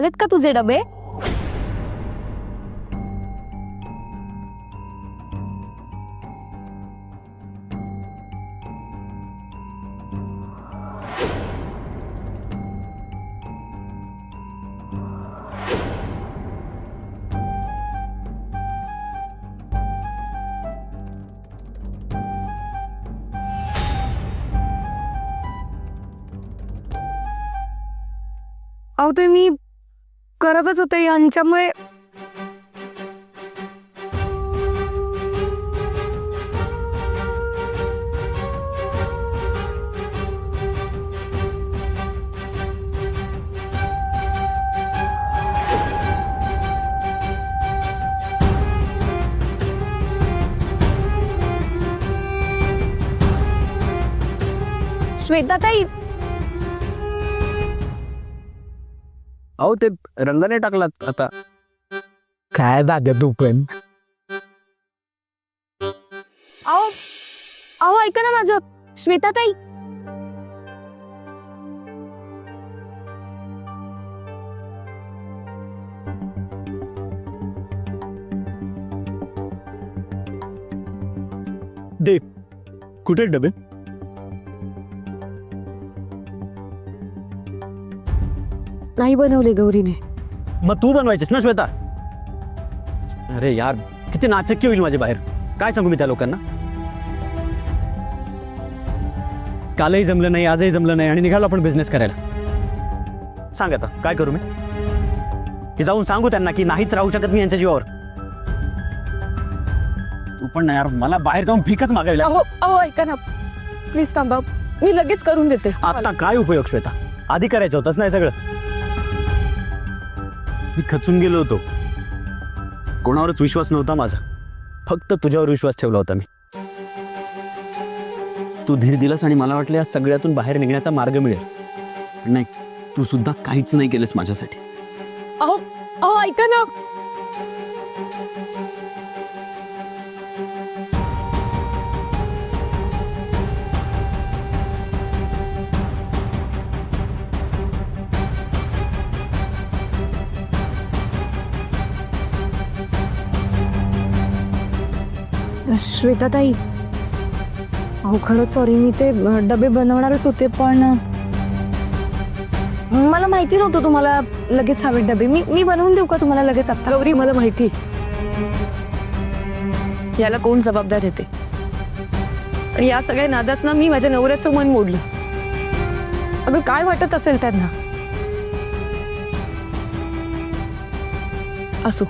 आलेत का तुझे डबे? अहो ते मी करतच होते यांच्यामुळे. श्वेताताई, अहो ते रंगाने टाकलात आता. काय दादा तू पण. अहो अहो ऐका ना माझं. श्वेताताई, दे कुठे डबे? नाही बनवले गौरीने. मग तू बनवायचीस ना श्वेता. अरे यार किती नाचक्की होईल माझे बाहेर. काय सांगू मी त्या लोकांना. कालही जमलं नाही, आजही जमलं नाही आणि निघालो आपण बिझनेस करायला. सांग आता काय करू मी. की जाऊन सांगू त्यांना की नाहीच राहू शकत मी यांच्या जीवावर. तू पण नाही यार, मला बाहेर जाऊन भीकच मागावी लागेल. अहो अहो ऐका ना प्लीज थांबा, मी लगेच करून देते. आता काय उपयोग श्वेता. आधी करायचं होतंच नाही सगळं. मी खचून गेलो होतो. कोणावरच विश्वास नव्हता माझा. फक्त तुझ्यावर विश्वास ठेवला होता मी. तू धीर दिलास आणि मला वाटलं या सगळ्यातून बाहेर निघण्याचा मार्ग मिळेल. पण नाही, तू सुद्धा काहीच नाही केलंस माझ्यासाठी. अहो अहो ऐका ना. श्वेताताई, अहो खरंच सॉरी, मी ते डबे बनवणारच होते पण मला माहिती नव्हतं तुम्हाला लगेच हवे डबे. मी बनवून देऊ का तुम्हाला लगेच आता? गौरी, मला माहिती याला कोण जबाबदार येते. आणि या सगळ्या नादात ना मी माझ्या नवऱ्याचं मन मोडलं. अगं काय वाटत असेल त्यांना. असो,